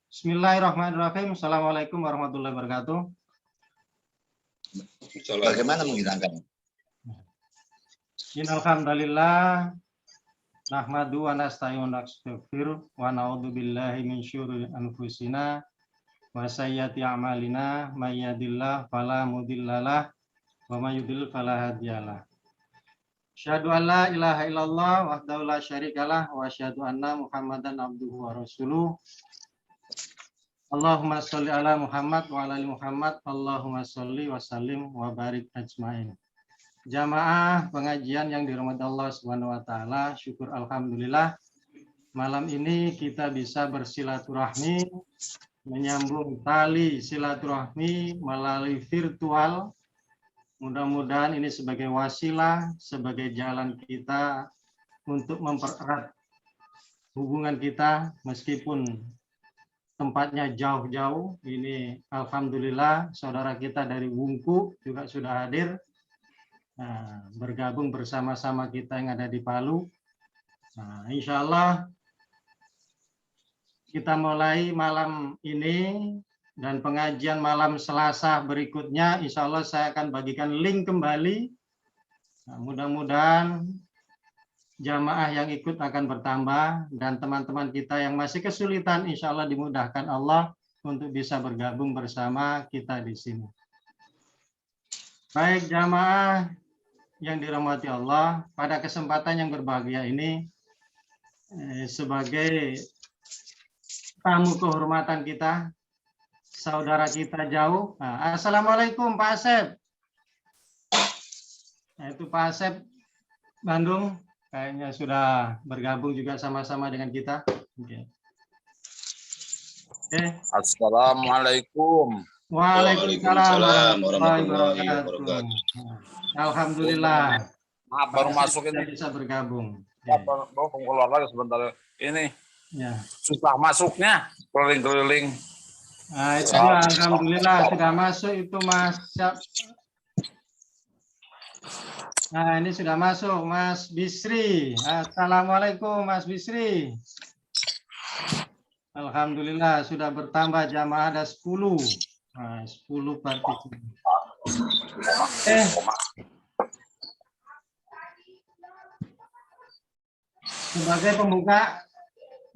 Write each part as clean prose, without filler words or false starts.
Bismillahirrahmanirrahim. Assalamualaikum warahmatullahi wabarakatuh. Bagaimana menghilangkan? Innalhamdalillah nahmadu wa nasta'inu wa nastaghfiruh wa na'udzu billahi min syururi anfusina wa sayyiati a'malina may yahdihillahu fala mudhillalah wa may yudhlil fala hadiyalah. Asyhadu an la ilaha illallah wahdahu la syarikalah wa asyhadu anna Muhammadan abduhu wa rasuluh. Allahumma sholli ala Muhammad wa ala ali Muhammad. Allahumma sholli wa sallim wa barik ajmain. Jamaah pengajian yang dirahmati Allah Subhanahu wa taala, syukur alhamdulillah malam ini kita bisa bersilaturahmi, menyambung tali silaturahmi melalui virtual. Mudah-mudahan ini sebagai wasilah, sebagai jalan kita untuk mempererat hubungan kita meskipun tempatnya jauh-jauh. Ini alhamdulillah saudara kita dari Wungku juga sudah hadir. Nah, bergabung bersama-sama kita yang ada di Palu. Nah, insya Allah kita mulai malam ini dan pengajian malam Selasa berikutnya. Insya Allah saya akan bagikan link kembali. Nah, mudah-mudahan jamaah yang ikut akan bertambah dan teman-teman kita yang masih kesulitan insya Allah dimudahkan Allah untuk bisa bergabung bersama kita di sini. Baik jamaah yang dirahmati Allah, pada kesempatan yang berbahagia ini sebagai tamu kehormatan kita, saudara kita jauh. Nah, Assalamualaikum Pak Asep. Nah, itu Pak Asep Bandung. Kayaknya sudah bergabung juga sama-sama dengan kita. Oke. Assalamualaikum. Waalaikumsalam warahmatullahi wabarakatuh. Alhamdulillah. Maaf, baru masukin. Bisa bergabung. Baru keluar lagi sebentar. Ini ya. Susah masuknya, keliling-keliling. Nah, itu alhamdulillah sudah masuk itu Mas. Nah, ini sudah masuk Mas Bisri. Assalamualaikum Mas Bisri. Alhamdulillah sudah bertambah jamaah ada 10. Nah, 10 partisipan. Sebagai pembuka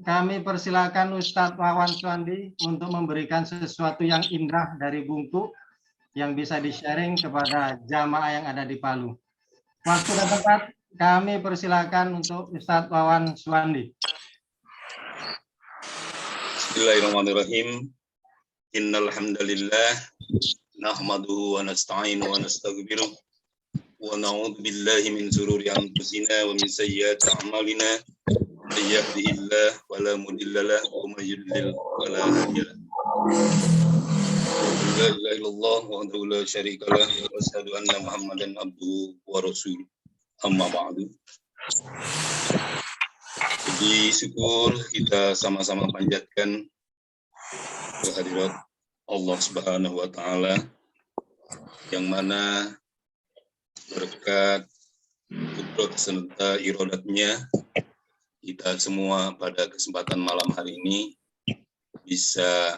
kami persilakan Ustadz Wawan Suandi untuk memberikan sesuatu yang indah dari Bungku yang bisa di-sharing kepada jamaah yang ada di Palu. Waktu dan tempat kami persilakan untuk Ustadz Wawan Suandi. Bismillahirrahmanirrahim. Innal hamdalillah nahmaduhu wa nasta'inu wa nastaghfiruh wa na'udzu billahi min shururi anfusina wa min sayyiati a'malina. May yahdihillahu fala mudilla lahu wa may yudlil fala hadiya lahu. La ilaha illallah wahdahu la syarika lah wa asyhadu anna Muhammadan abduhu wa rasuluh. Amma ba'du. Jadi syukur kita sama-sama panjatkan kehadirat Allah Subhanahu wa taala yang mana berkat kudrat serta iradatnya kita semua pada kesempatan malam hari ini bisa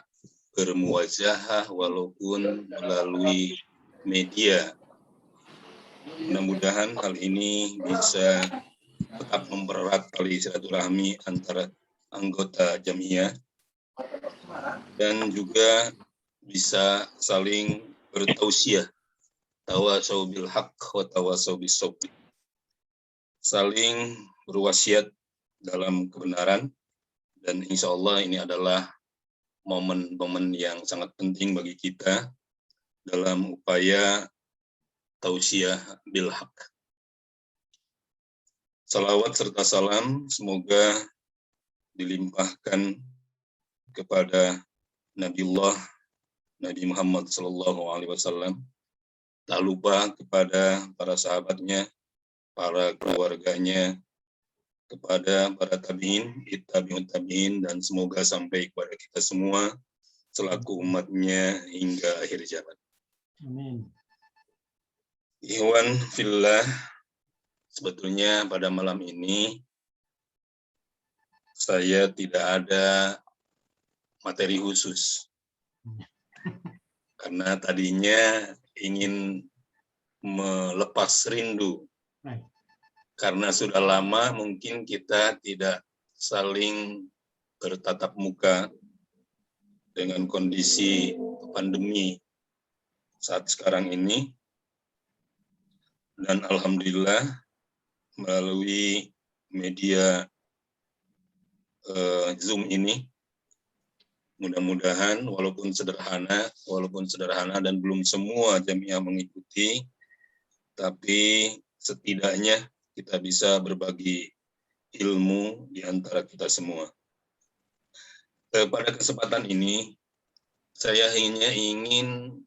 bermuwajahah walaupun melalui media. Mudah-mudahan hal ini bisa tetap mempererat tali silaturahmi antara anggota jamiah dan juga bisa saling bertausiah, tawasau bil haqq wa tawasau bis sabr. Saling berwasiat dalam kebenaran dan insya Allah ini adalah momen-momen yang sangat penting bagi kita dalam upaya tausiah bil haq. Salawat serta salam semoga dilimpahkan kepada Nabiullah Nabi Muhammad SAW, tak lupa kepada para sahabatnya, para keluarganya, kepada para tabi'in, tabi'ut tabi'in, dan semoga sampai kepada kita semua selaku umatnya hingga akhir zaman. Amin. Ikhwan fillah, sebetulnya pada malam ini saya tidak ada materi khusus. Karena tadinya ingin melepas rindu. Baik. Karena sudah lama mungkin kita tidak saling bertatap muka dengan kondisi pandemi saat sekarang ini. Dan alhamdulillah melalui media Zoom ini, mudah-mudahan walaupun sederhana dan belum semua jamiah mengikuti, tapi setidaknya kita bisa berbagi ilmu di antara kita semua. Pada kesempatan ini, saya ingin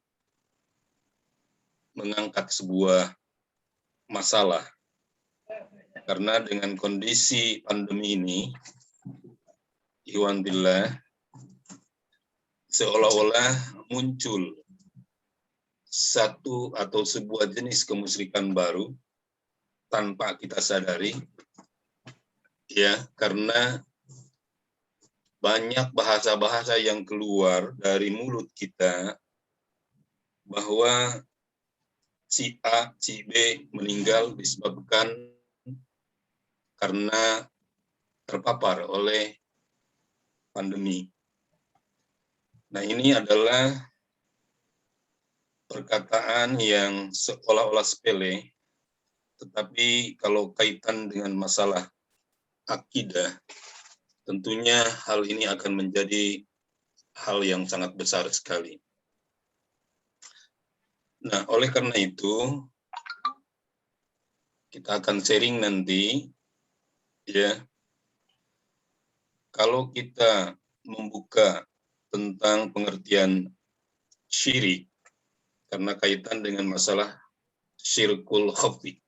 mengangkat sebuah masalah. Karena dengan kondisi pandemi ini, ikhwan billah, seolah-olah muncul satu atau sebuah jenis kemusyrikan baru tanpa kita sadari, ya, karena banyak bahasa-bahasa yang keluar dari mulut kita bahwa si A, si B meninggal disebabkan karena terpapar oleh pandemi. Nah, ini adalah perkataan yang seolah-olah sepele, tetapi kalau kaitan dengan masalah akidah, tentunya hal ini akan menjadi hal yang sangat besar sekali. Nah, oleh karena itu, kita akan sharing nanti, ya, kalau kita membuka tentang pengertian syirik, karena kaitan dengan masalah syirkul khafi,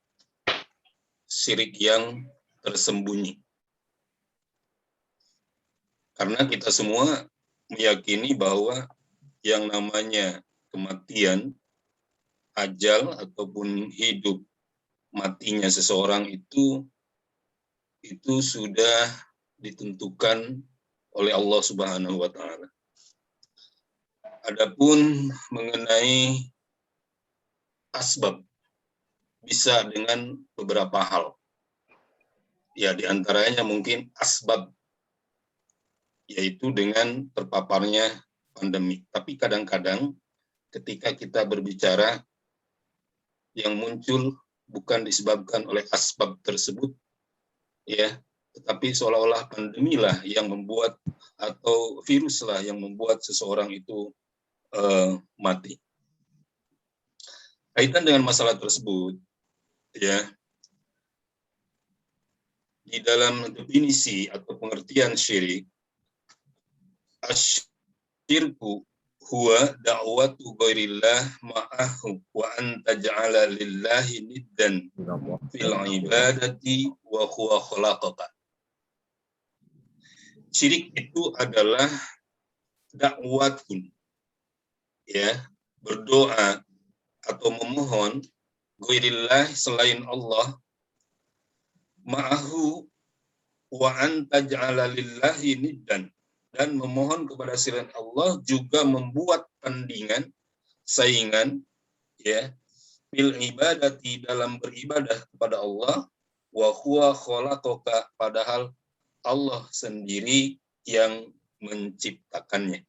syirik yang tersembunyi. Karena kita semua meyakini bahwa yang namanya kematian, ajal ataupun hidup matinya seseorang itu sudah ditentukan oleh Allah Subhanahu wa taala. Adapun mengenai asbab bisa dengan beberapa hal. Ya, di antaranya mungkin asbab yaitu dengan terpaparnya pandemi. Tapi kadang-kadang ketika kita berbicara yang muncul bukan disebabkan oleh asbab tersebut, ya, tetapi seolah-olah pandemilah yang membuat atau viruslah yang membuat seseorang itu mati. Kaitan dengan masalah tersebut, ya, di dalam definisi atau pengertian syirik, asyirku huwa da'watu ghairillah ma'ahu wa anta ja'ala lillahi niddan fil ibadati wa huwa khalaqaka. Syirik itu adalah dakwatun, ya, berdoa atau memohon ghairillah selain Allah, ma'ahu wa anta ja'ala lillahi niddan, dan memohon kepada selain Allah juga membuat tandingan, saingan, ya, bil ibadati dalam beribadah kepada Allah, wa huwa khalaqaka padahal Allah sendiri yang menciptakannya.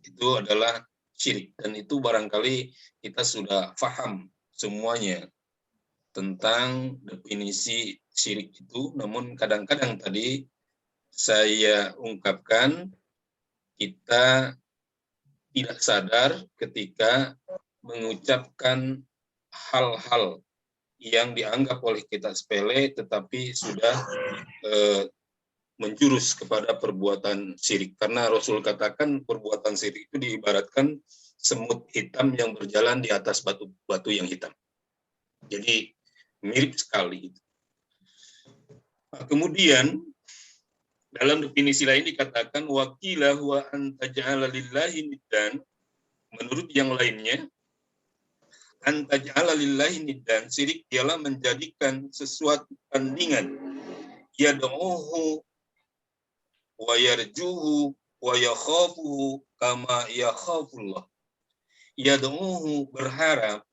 Itu adalah syirik, dan itu barangkali kita sudah paham semuanya tentang definisi syirik itu, namun kadang-kadang tadi saya ungkapkan kita tidak sadar ketika mengucapkan hal-hal yang dianggap oleh kita sepele tetapi sudah menjurus kepada perbuatan syirik. Karena Rasul katakan perbuatan syirik itu diibaratkan semut hitam yang berjalan di atas batu-batu yang hitam. Jadi mirip sekali. Nah, kemudian dalam definisi lain dikatakan wakila huwa anta ja'ala lillahi niddan, menurut yang lainnya anta ja'ala lillahi niddan, syirik ialah menjadikan sesuatu tandingan, yad'uhu wa yarjuhu wa yakhafuhu kama yakhafullah. Yad'uhu berharap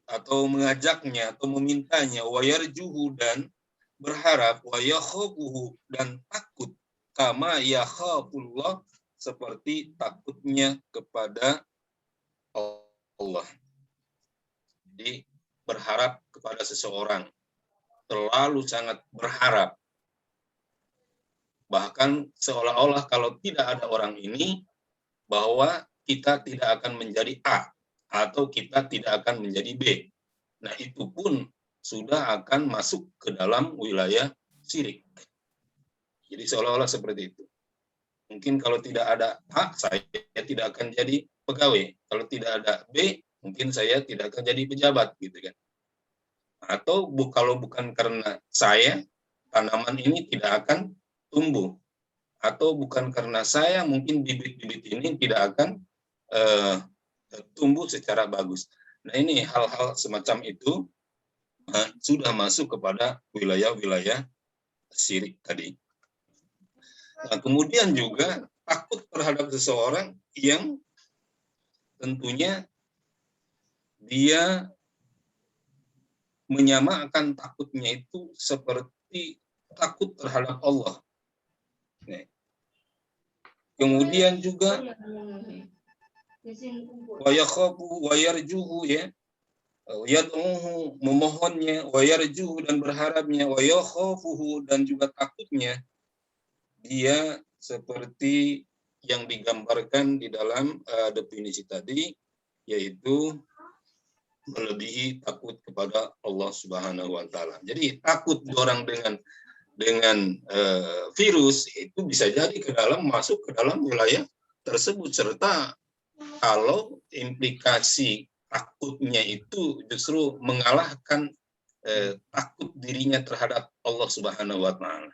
atau mengajaknya atau memintanya, wa yarjuhu dan berharap, wa yakhafuhu dan takut, kama yakhafullah seperti takutnya kepada Allah. Jadi berharap kepada seseorang, terlalu sangat berharap. Bahkan seolah-olah kalau tidak ada orang ini, bahwa kita tidak akan menjadi A, atau kita tidak akan menjadi B. Nah, itu pun sudah akan masuk ke dalam wilayah syirik. Jadi seolah-olah seperti itu. Mungkin kalau tidak ada A, saya tidak akan jadi pegawai. Kalau tidak ada B, mungkin saya tidak akan jadi pejabat, gitu kan. Atau kalau bukan karena saya, tanaman ini tidak akan tumbuh. Atau bukan karena saya, mungkin bibit-bibit ini tidak akan tumbuh secara bagus. Nah, ini hal-hal semacam itu sudah masuk kepada wilayah-wilayah syirik tadi. Nah, kemudian juga takut terhadap seseorang yang tentunya dia menyamakan takutnya itu seperti takut terhadap Allah. Nah, kemudian juga wa yakhafu wa yarjuhu, ya, yad'uhu memohonnya, wa yarjuhu dan berharapnya, wa yakhafuhu dan juga takutnya, dia seperti yang digambarkan di dalam definisi tadi, yaitu melebihi takut kepada Allah Subhanahu wa taala. Jadi takut orang dengan virus itu bisa jadi masuk ke dalam wilayah tersebut, serta kalau implikasi takutnya itu justru mengalahkan takut dirinya terhadap Allah Subhanahu wa taala.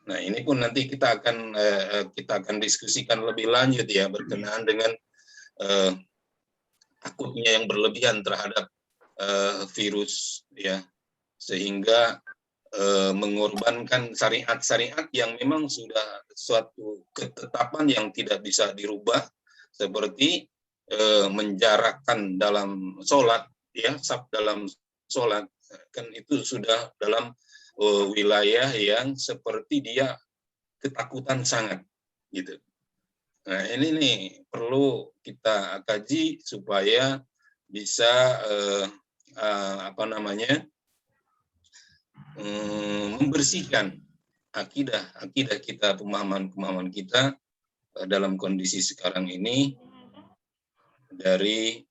Nah, ini pun nanti kita akan diskusikan lebih lanjut, ya, berkenaan dengan takutnya yang berlebihan terhadap virus, ya, sehingga mengorbankan syariat-syariat yang memang sudah suatu ketetapan yang tidak bisa dirubah, seperti menjarakkan dalam sholat, ya, saf dalam sholat, kan itu sudah dalam wilayah yang seperti dia ketakutan sangat, gitu. Nah, ini nih perlu kita kaji supaya bisa membersihkan akidah kita, pemahaman kita dalam kondisi sekarang ini dari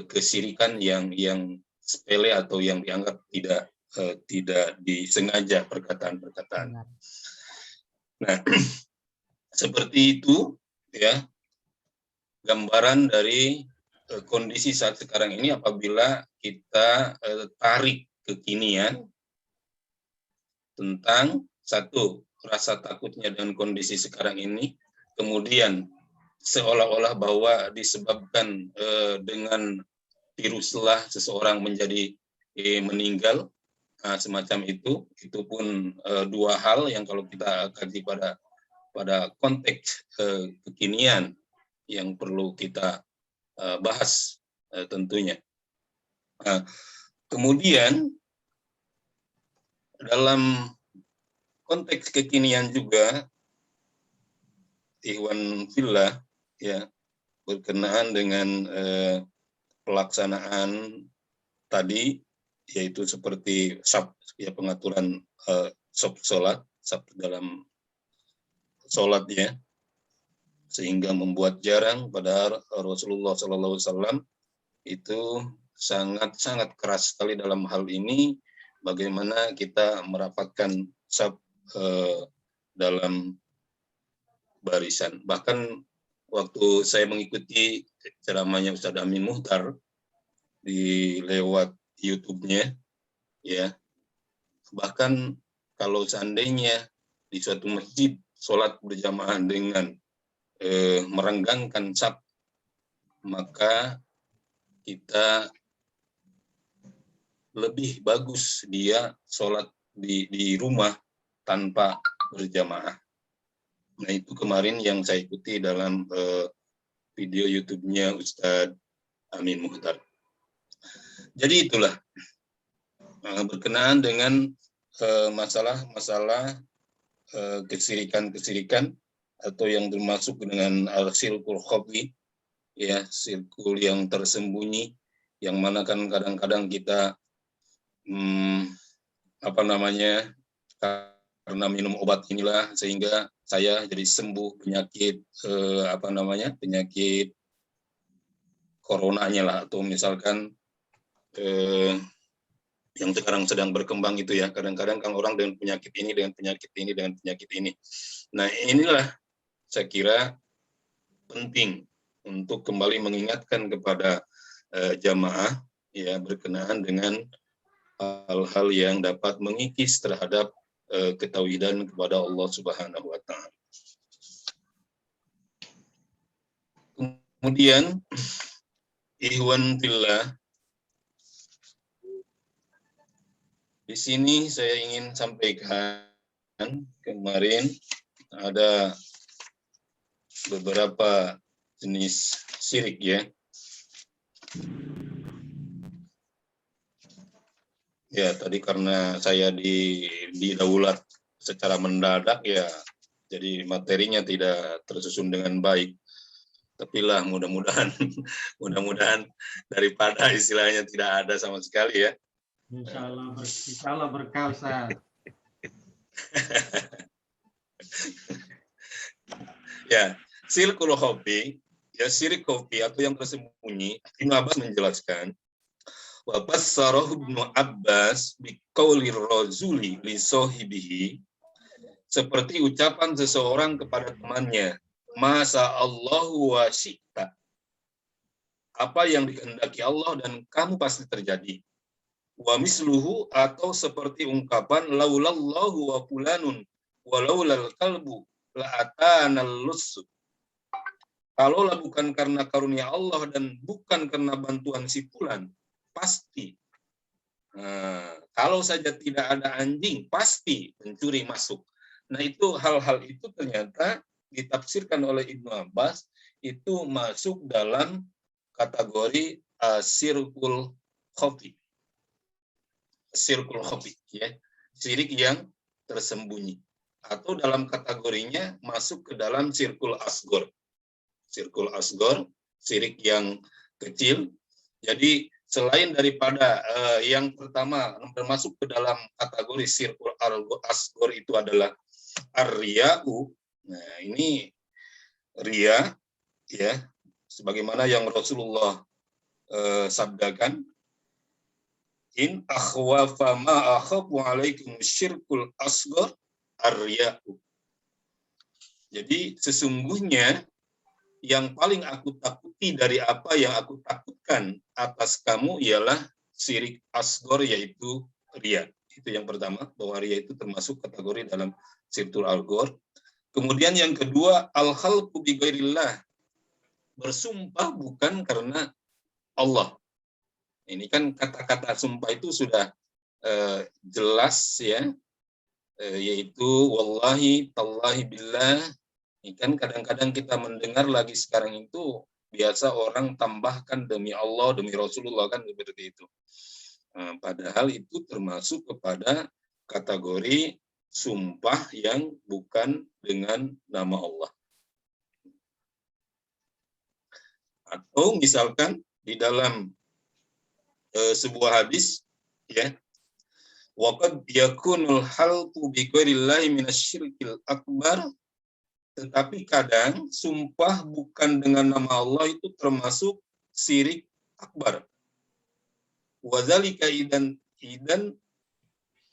kesirikan yang sepele atau yang dianggap tidak disengaja perkataan-perkataan. Nah, seperti itu, ya, gambaran dari kondisi saat sekarang ini. Apabila kita tarik kekinian tentang satu, rasa takutnya dan kondisi sekarang ini, kemudian seolah-olah bahwa disebabkan dengan viruslah seseorang menjadi meninggal, semacam itu pun dua hal yang kalau kita kaji pada konteks kekinian yang perlu kita bahas tentunya. Kemudian dalam konteks kekinian juga, Ikhwan Fillah, ya, berkenaan dengan pelaksanaan tadi, yaitu seperti ya, pengaturan sholat dalam sholat, ya, sehingga membuat jarang, pada Rasulullah SAW itu sangat keras sekali dalam hal ini, bagaimana kita merapatkan saf dalam barisan. Bahkan waktu saya mengikuti ceramahnya Ustaz Amin Muhtar di lewat YouTube-nya, ya, bahkan kalau seandainya di suatu masjid sholat berjamaah dengan merenggangkan saf, maka kita lebih bagus dia sholat di rumah tanpa berjamaah. Nah, itu kemarin yang saya ikuti dalam video YouTube-nya Ustadz Amin Muhtar. Jadi itulah berkenaan dengan masalah-masalah kesirikan-kesirikan atau yang termasuk dengan al-sirkul khafi, ya, sirkul yang tersembunyi, yang mana kan kadang-kadang kita karena minum obat inilah sehingga saya jadi sembuh penyakit penyakit coronanya lah, atau misalkan yang sekarang sedang berkembang itu ya, kadang-kadang kan orang dengan penyakit ini, dengan penyakit ini, dengan penyakit ini. Nah, inilah saya kira penting untuk kembali mengingatkan kepada jamaah, ya, berkenaan dengan hal-hal yang dapat mengikis terhadap ketauhidan kepada Allah Subhanahu wa Ta'ala. Kemudian ikhwan fillah, di sini saya ingin sampaikan, kemarin ada beberapa jenis syirik, ya. Ya, tadi karena saya didaulat secara mendadak, ya, jadi materinya tidak tersusun dengan baik. Tapi lah mudah-mudahan daripada istilahnya tidak ada sama sekali, ya. Insya Allah berkah, Ustaz. Ya, sirkul khafi, ya, syirik khafi atau yang tersembunyi. Ibnu Abbas menjelaskan, wa bassarahu Ibnu Abbas biqaulir razuli li sahibihi, seperti ucapan seseorang kepada temannya, masa Allahu wa syi'ta, apa yang dikehendaki Allah dan kamu pasti terjadi. Wa misluhu, atau seperti ungkapan laulallahu wa fulanun walaulal kalbu la atanal lusu, kalaulah bukan karena karunia Allah dan bukan karena bantuan si fulan, pasti. Kalau saja tidak ada anjing, pasti pencuri masuk. Nah, itu hal-hal itu ternyata ditafsirkan oleh Ibnu Abbas itu masuk dalam kategori sirkul khafi. Sirkul khafi, ya, syirik yang tersembunyi. Atau dalam kategorinya masuk ke dalam sirkul asgor. Sirkul asgor, syirik yang kecil. Jadi selain daripada yang pertama termasuk ke dalam kategori sirkul asgor itu adalah ar-riya'u. Nah, ini riya, ya, sebagaimana yang Rasulullah sabdakan, in akhwafa ma akhafu alaikum syirkul asghar ar-riya'u. Jadi sesungguhnya yang paling aku takuti dari apa yang aku takutkan atas kamu ialah syirik asghar, yaitu riya. Itu yang pertama, bahwa riya itu termasuk kategori dalam sirkul asghar. Kemudian yang kedua, al-khalqu bi ghairillah, bersumpah bukan karena Allah. Ini kan kata-kata sumpah itu sudah jelas, ya, yaitu wallahi tallahi billah. Ini kan kadang-kadang kita mendengar lagi sekarang itu biasa orang tambahkan demi Allah, demi Rasulullah, kan seperti itu. Padahal itu termasuk kepada kategori sumpah yang bukan dengan nama Allah. Atau misalkan di dalam sebuah hadis, ya, waqad yakunul halqu bi ghairillahi minasyirkil akbar, tetapi kadang sumpah bukan dengan nama Allah itu termasuk syirik akbar. Wa dzalika idan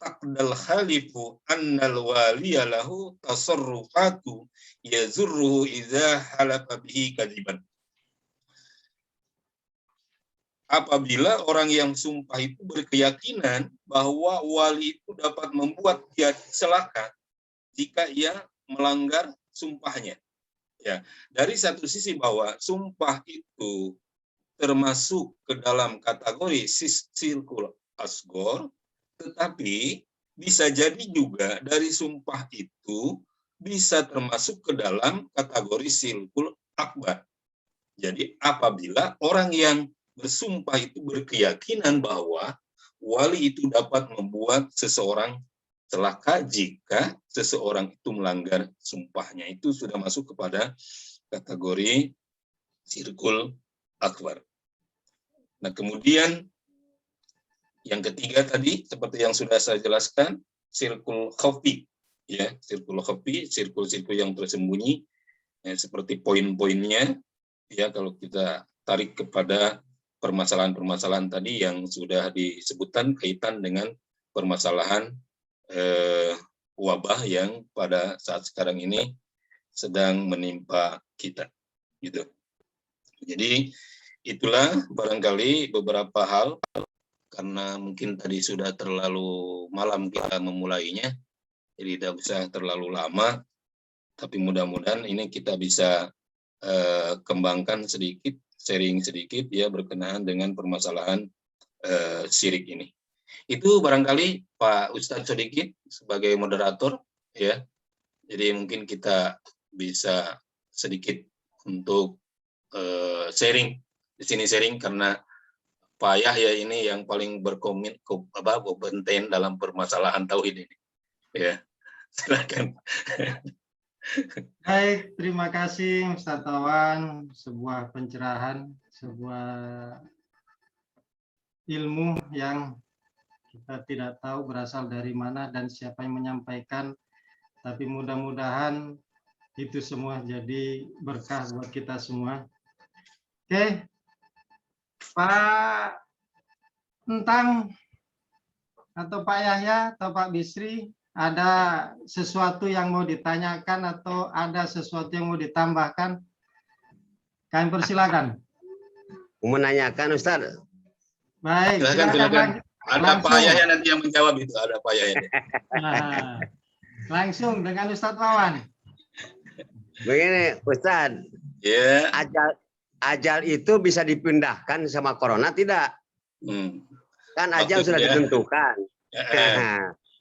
taqdal khalifu annal waliya lahu tasarrufatu yazurruhu idza halafa bihi kadiban. Apabila orang yang sumpah itu berkeyakinan bahwa wali itu dapat membuat dia celaka jika ia melanggar sumpahnya. Ya, dari satu sisi bahwa sumpah itu termasuk ke dalam kategori sirkul asghar, tetapi bisa jadi juga dari sumpah itu bisa termasuk ke dalam kategori syirkul akbar. Jadi apabila orang yang bersumpah itu berkeyakinan bahwa wali itu dapat membuat seseorang celaka jika seseorang itu melanggar sumpahnya, itu sudah masuk kepada kategori syirkul akbar. Nah, kemudian yang ketiga tadi seperti yang sudah saya jelaskan, syirkul khafi, ya, syirkul khafi, syirkul-syirkul yang tersembunyi, ya, seperti poin-poinnya, ya, kalau kita tarik kepada permasalahan-permasalahan tadi yang sudah disebutkan kaitan dengan permasalahan wabah yang pada saat sekarang ini sedang menimpa kita, gitu. Jadi itulah barangkali beberapa hal, karena mungkin tadi sudah terlalu malam kita memulainya, jadi tidak usah terlalu lama, tapi mudah-mudahan ini kita bisa kembangkan sedikit, sharing sedikit ya berkenaan dengan permasalahan syirik ini. Itu barangkali Pak Ustadz Sodikin sebagai moderator ya. Jadi mungkin kita bisa sedikit untuk sharing di sini, sharing karena Pak Yahya ini yang paling berkompeten dalam permasalahan tauhid ini. Ya, silakan. Baik, terima kasih Ustaz Tawan, sebuah pencerahan, sebuah ilmu yang kita tidak tahu berasal dari mana dan siapa yang menyampaikan, tapi mudah-mudahan itu semua jadi berkah buat kita semua. Oke, Pak Entang atau Pak Yahya atau Pak Bisri, ada sesuatu yang mau ditanyakan atau ada sesuatu yang mau ditambahkan? Kami persilakan. Mau menanyakan Ustaz. Baik, silakan. Ada Pak Yahya nanti yang menjawab itu, ada Pak Yahya. Nah, langsung dengan Ustadz Wawan. Begini Ustaz, Ya. Ajal itu bisa dipindahkan sama corona tidak? Kan ajal sudah ditentukan.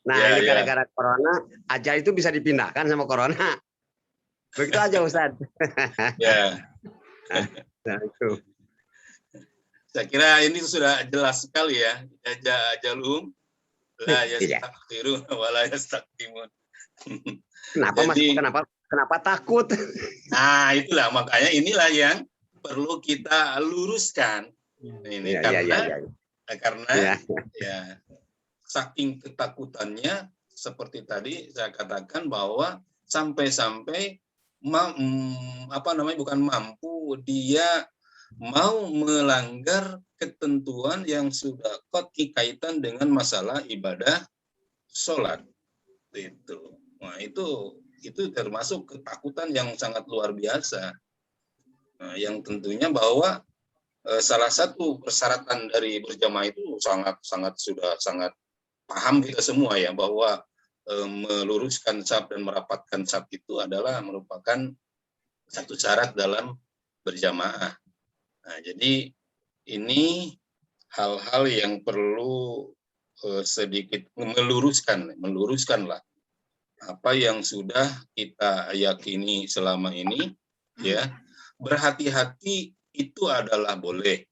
Nah, ini gara-gara corona, ajal itu bisa dipindahkan sama corona. Begitu aja Ustaz. Ya. Nah, itu. Saya kira ini sudah jelas sekali ya. Ajalum la yastakbirun wa la yastakbimun. Kenapa takut? Nah, itulah makanya inilah yang perlu kita luruskan. Ini karena saking ketakutannya seperti tadi saya katakan bahwa sampai-sampai bukan mampu, dia mau melanggar ketentuan yang sudah kaitan dengan masalah ibadah sholat. Itu. Nah, itu termasuk ketakutan yang sangat luar biasa. Nah, yang tentunya bahwa salah satu persyaratan dari berjamaah itu sudah sangat paham kita semua ya, bahwa meluruskan shaf dan merapatkan shaf itu adalah merupakan satu syarat dalam berjamaah. Nah, jadi ini hal-hal yang perlu sedikit meluruskanlah apa yang sudah kita yakini selama ini ya. Berhati-hati itu adalah boleh,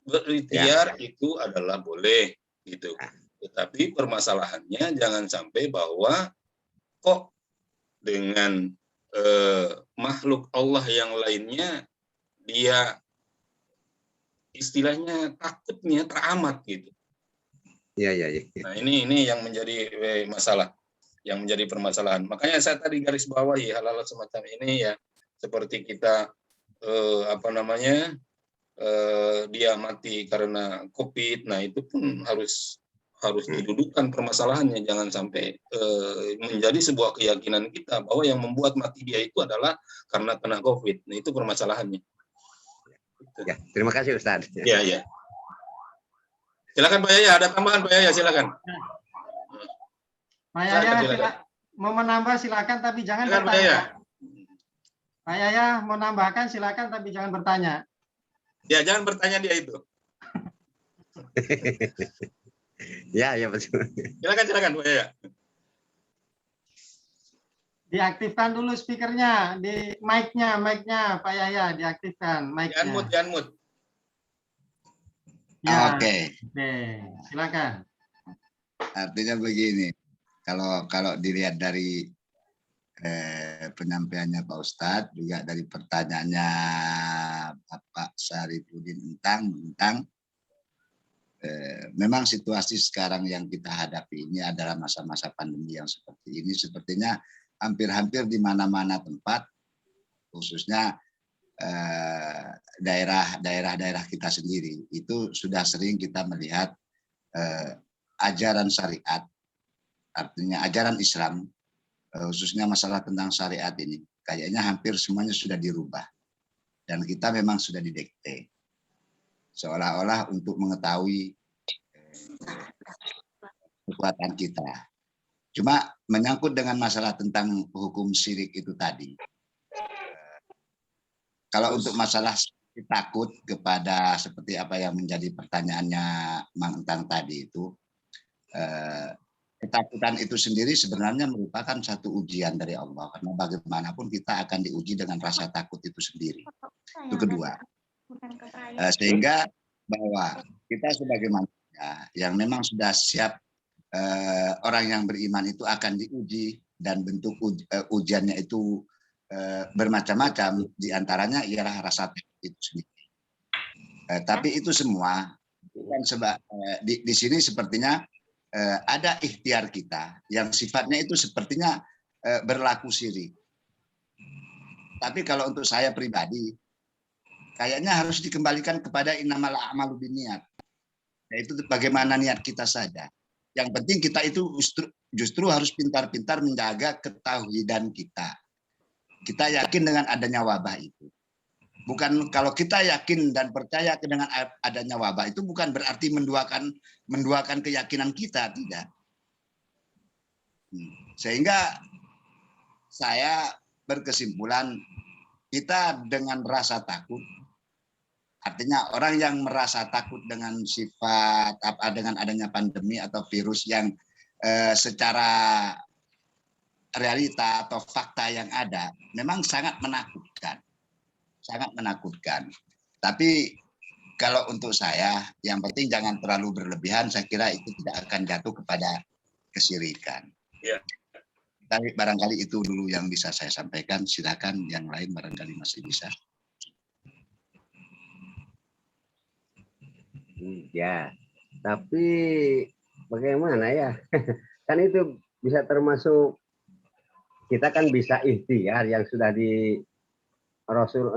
berikhtiar itu adalah boleh gitu. Tetapi permasalahannya jangan sampai bahwa kok dengan makhluk Allah yang lainnya dia istilahnya takutnya teramat gitu. Iya. Nah, ini yang menjadi masalah, yang menjadi permasalahan. Makanya saya tadi garis bawahi hal-hal semacam ini ya, seperti kita dia mati karena COVID. Nah, itu pun harus didudukkan permasalahannya, jangan sampai menjadi sebuah keyakinan kita bahwa yang membuat mati dia itu adalah karena kena COVID. Nah, itu permasalahannya. Ya, terima kasih Ustaz. Ya. Silakan Pak Yahya, ada tambahan Pak Yahya, silakan. Pak Yahya mau menambah silakan, tapi jangan bertanya. Pak Yahya mau nambahkan silakan, tapi jangan bertanya. Ya, jangan bertanya dia itu. Ya betul. Silakan Pak Yahya. Diaktifkan dulu speakernya, di mic-nya Pak Yahya, diaktifkan mic-nya. Unmute. Ya, Oke. Oke, silakan. Artinya begini, kalau dilihat dari penyampaiannya Pak Ustadz, juga dari pertanyaannya Bapak Syarifudin tentang memang situasi sekarang yang kita hadapi ini adalah masa-masa pandemi yang seperti ini. Sepertinya hampir-hampir di mana-mana tempat, khususnya daerah-daerah kita sendiri, itu sudah sering kita melihat ajaran syariat, artinya ajaran Islam, khususnya masalah tentang syariat ini, kayaknya hampir semuanya sudah dirubah. Dan kita memang sudah didikte. Seolah-olah untuk mengetahui kekuatan kita. Cuma menyangkut dengan masalah tentang hukum syirik itu tadi. Kalau untuk masalah takut kepada seperti apa yang menjadi pertanyaannya Mang Entang tadi itu, ketakutan itu sendiri sebenarnya merupakan satu ujian dari Allah. Karena bagaimanapun kita akan diuji dengan rasa takut itu sendiri. Itu kedua. Sehingga bahwa kita sebagai manusia yang memang sudah siap, orang yang beriman itu akan diuji, dan bentuk ujiannya itu bermacam-macam, diantaranya ialah rasa takut itu sendiri. Tapi itu semua di sini sepertinya ada ikhtiar kita yang sifatnya itu sepertinya berlaku syirik. Tapi kalau untuk saya pribadi, kayaknya harus dikembalikan kepada innamal a'malu binniyat. Yaitu bagaimana niat kita saja. Yang penting kita itu justru harus pintar-pintar menjaga ketauhidan kita. Kita yakin dengan adanya wabah itu. Bukan kalau kita yakin dan percaya dengan adanya wabah itu bukan berarti menduakan keyakinan kita, tidak. Sehingga saya berkesimpulan kita dengan rasa takut, artinya orang yang merasa takut dengan sifat dengan adanya pandemi atau virus yang secara realita atau fakta yang ada memang sangat menakutkan. Sangat menakutkan. Tapi kalau untuk saya, yang penting jangan terlalu berlebihan, saya kira itu tidak akan jatuh kepada kesyirikan. Ya. Tapi barangkali itu dulu yang bisa saya sampaikan. Silakan yang lain barangkali masih bisa. Ya, tapi bagaimana ya? Kan itu bisa termasuk, kita kan bisa ikhtiar yang sudah di Rasul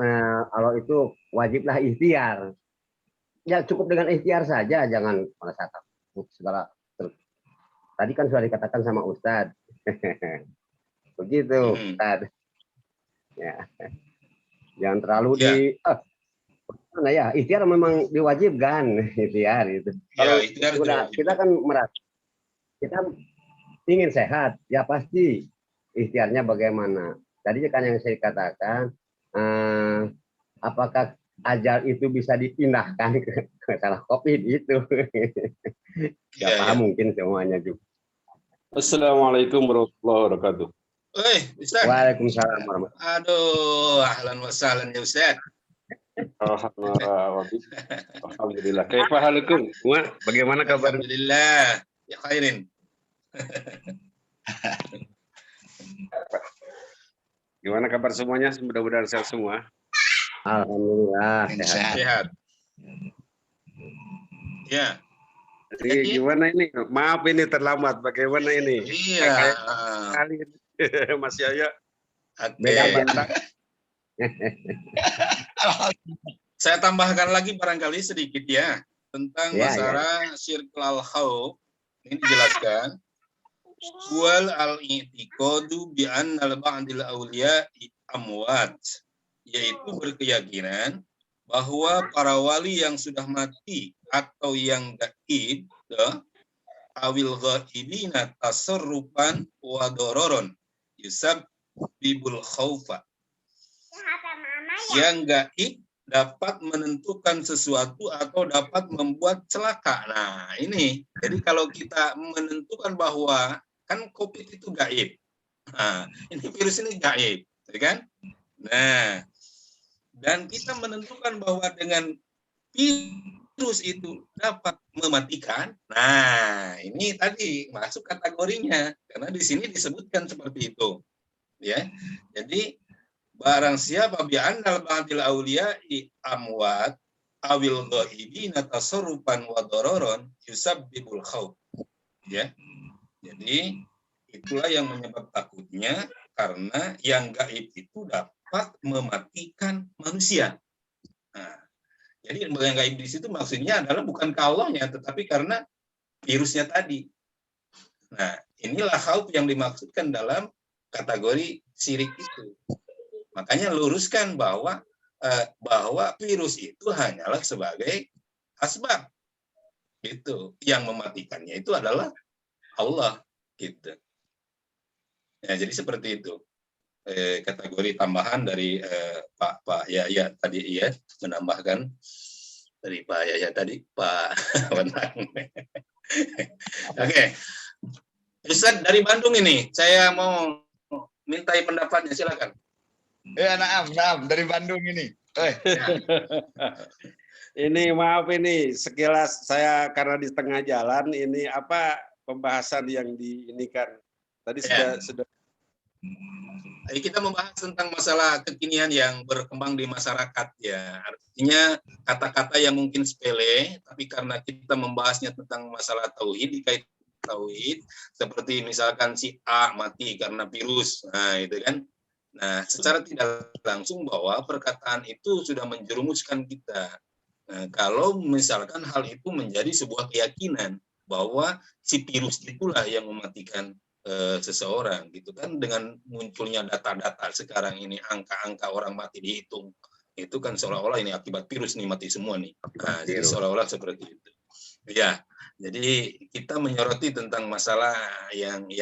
Allah itu wajiblah ikhtiar. Ya cukup dengan ikhtiar saja, jangan merasa takut segala. Tadi kan sudah dikatakan sama Ustadz. Begitu, Ustadz. Ya. Jangan terlalu mana ya, ikhtiar memang diwajibkan, ikhtiar itu. Kalau kita kan merasa kita ingin sehat, ya pasti ikhtiarnya bagaimana. Tadi kan yang saya katakan, apakah ajal itu bisa dipindahkan ke masalah COVID itu? Ya, paham mungkin semuanya juga. Assalamualaikum warahmatullahi wabarakatuh. Waalaikumsalam warahmatullahi wabarakatuh. Aduh, ahlan wa sahlan ya Ustaz. Alhamdulillah. Kaifa halukum? Bagaimana kabar? Alhamdulillah. Ya khairin. Gimana kabar semuanya? Mudah-mudahan sehat semua. Alhamdulillah Sehat. Ya. Jadi gimana ini? Maaf ini terlambat. Bagaimana ini? Iya. Kali Mas Yaya. Saya tambahkan lagi barangkali sedikit ya tentang masalah syirkul khauf. Ini dijelaskan. Wal al-i'tiqadu bi anna al-ba'dil awliya amwat, yaitu berkeyakinan bahwa para wali yang sudah mati atau yang gaib awil ghaibina tasarrufan wa dororon yusabbibul khaufa, yang gaib dapat menentukan sesuatu atau dapat membuat celaka. Nah ini, jadi kalau kita menentukan bahwa kan COVID itu gaib, Nah, ini virus ini gaib, ya kan? Nah, dan kita menentukan bahwa dengan virus itu dapat mematikan. Nah, ini tadi masuk kategorinya karena di sini disebutkan seperti itu, ya. Jadi barang siapa bi annal ba'dil auliya'i amwat awil ghaibina tasarrufan wa dararan yusabbibul khauf. Ya. Jadi itulah yang menyebab takutnya karena yang gaib itu dapat mematikan manusia. Nah, jadi yang gaib di situ maksudnya adalah bukan ke Allahnya, tetapi karena virusnya tadi. Nah, inilah khauf yang dimaksudkan dalam kategori syirik itu. Makanya luruskan bahwa virus itu hanyalah sebagai asbab. Gitu. Yang mematikannya itu adalah Allah. Gitu. Ya, jadi seperti itu. Kategori tambahan dari Pak Yaya tadi ya menambahkan dari Pak Yaya tadi Pak Wenang. Oke. Ustaz dari Bandung ini saya mau mintai pendapatnya, silakan. Naam dari Bandung ini. Ini maaf ini sekilas saya karena di tengah jalan ini apa pembahasan yang diinikan tadi sudah. Kita membahas tentang masalah kekinian yang berkembang di masyarakat ya. Artinya kata-kata yang mungkin sepele, tapi karena kita membahasnya tentang masalah tauhid, dikait tauhid, seperti misalkan si A mati karena virus, nah itu kan. Nah, secara tidak langsung bahwa perkataan itu sudah menjerumuskan kita. Nah, kalau misalkan hal itu menjadi sebuah keyakinan bahwa si virus itulah yang mematikan seseorang gitu kan, dengan munculnya data-data sekarang ini, angka-angka orang mati dihitung, itu kan seolah-olah ini akibat virus nih mati semua nih. Nah, jadi seolah-olah seperti itu. Ya, jadi kita menyoroti tentang masalah yang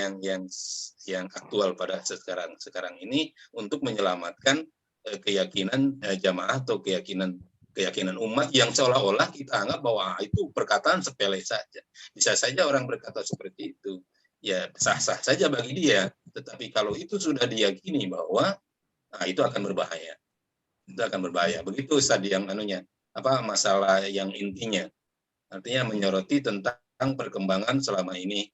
aktual pada sekarang ini untuk menyelamatkan keyakinan jamaah atau keyakinan umat yang seolah-olah kita anggap bahwa itu perkataan sepele saja. Bisa saja orang berkata seperti itu. Ya sah-sah saja bagi dia, tetapi kalau itu sudah diyakini bahwa itu akan berbahaya. Itu akan berbahaya. Begitu tadi yang masalah yang intinya. Artinya menyoroti tentang perkembangan selama ini.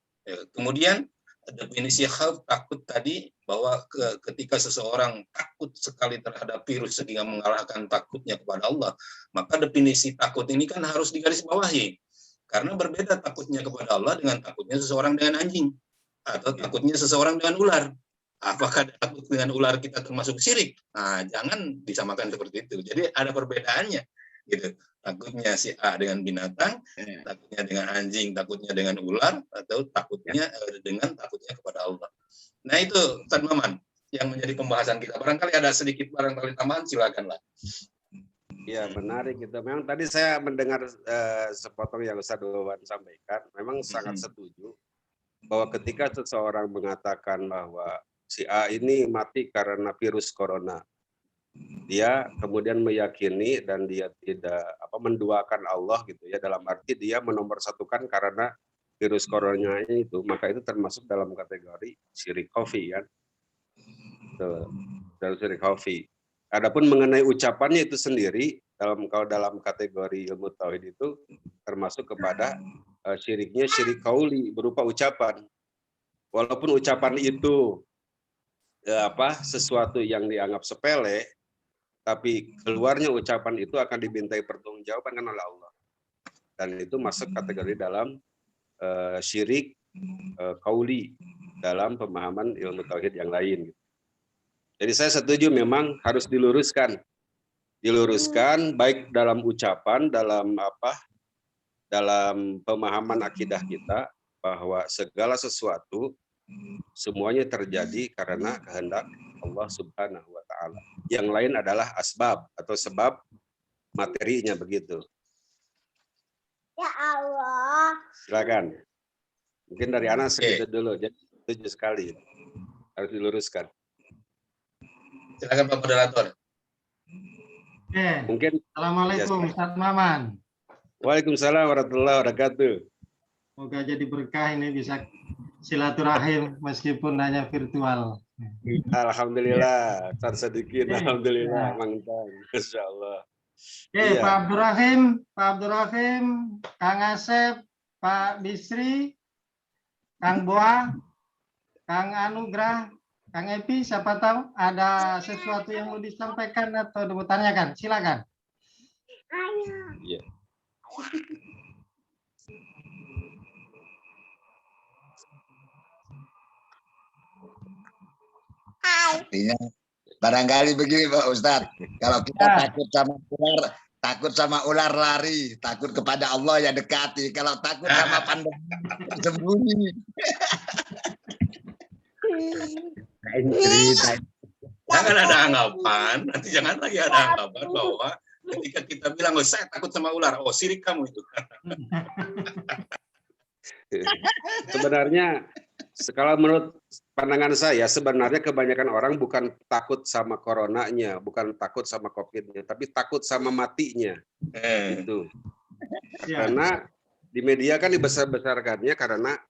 Kemudian definisi khauf, takut tadi, bahwa ketika seseorang takut sekali terhadap virus sehingga mengalahkan takutnya kepada Allah, maka definisi takut ini kan harus digarisbawahi. Karena berbeda takutnya kepada Allah dengan takutnya seseorang dengan anjing atau takutnya seseorang dengan ular. Apakah takut dengan ular kita termasuk syirik? Nah, jangan disamakan seperti itu. Jadi ada perbedaannya. Gitu. Takutnya si A dengan binatang, takutnya dengan anjing, takutnya dengan ular, atau takutnya dengan takutnya kepada Allah. Nah itu Ustaz Maman yang menjadi pembahasan kita. Barangkali ada sedikit barangkali tambahan, silakanlah. Ya menarik gitu. Memang tadi saya mendengar sepotong yang Ustaz Wawan sampaikan, memang sangat setuju bahwa ketika seseorang mengatakan bahwa si A ini mati karena virus corona, dia kemudian meyakini dan dia tidak menduakan Allah gitu ya, dalam arti dia menomorsatukan karena virus corona itu, maka itu termasuk dalam kategori syirik khafi kan. Dalam syirik khafi. Adapun mengenai ucapannya itu sendiri, kalau dalam kategori ilmu tauhid itu termasuk kepada syiriknya syirik qauli, berupa ucapan. Walaupun ucapan itu sesuatu yang dianggap sepele, tapi keluarnya ucapan itu akan dimintai pertanggungjawaban oleh Allah. Dan itu masuk kategori dalam syirik qauli dalam pemahaman ilmu tauhid yang lain. Jadi saya setuju memang harus diluruskan baik dalam ucapan, dalam pemahaman akidah kita, bahwa segala sesuatu semuanya terjadi karena kehendak Allah Subhanahu wa Ta'ala. Yang lain adalah asbab atau sebab materinya, begitu. Ya Allah. Silakan. Mungkin dari Anas segitu dulu. Jadi setuju sekali, harus diluruskan. Silakan Pak Moderator. Oke. Mungkin. Assalamualaikum Ustaz Maman. Waalaikumsalam warahmatullahi wabarakatuh. Semoga jadi berkah ini bisa silaturahim meskipun hanya virtual. Alhamdulillah, Ustaz Sadikin, alhamdulillah, mantap, Masya Allah. Oke, Pak Abdurrahim, Kang Asep, Pak Bisri, Kang Boa, Kang Anugrah, Kang Epi, siapa tahu ada sesuatu yang mau disampaikan atau ditanyakan, silakan. Iya. Artinya barangkali begini Pak Ustadz, kalau kita takut sama ular lari, takut kepada Allah ya dekati. Kalau takut sama pandemi sembunyi. Jangan ada anggapan, nanti jangan lagi ada anggapan bahwa ketika kita bilang, oh saya takut sama ular, oh sirik kamu itu. Sebenarnya, kalau menurut pandangan saya, sebenarnya kebanyakan orang bukan takut sama coronanya, bukan takut sama COVID-nya, tapi takut sama matinya. Itu. Karena di media kan dibesar-besarkannya karena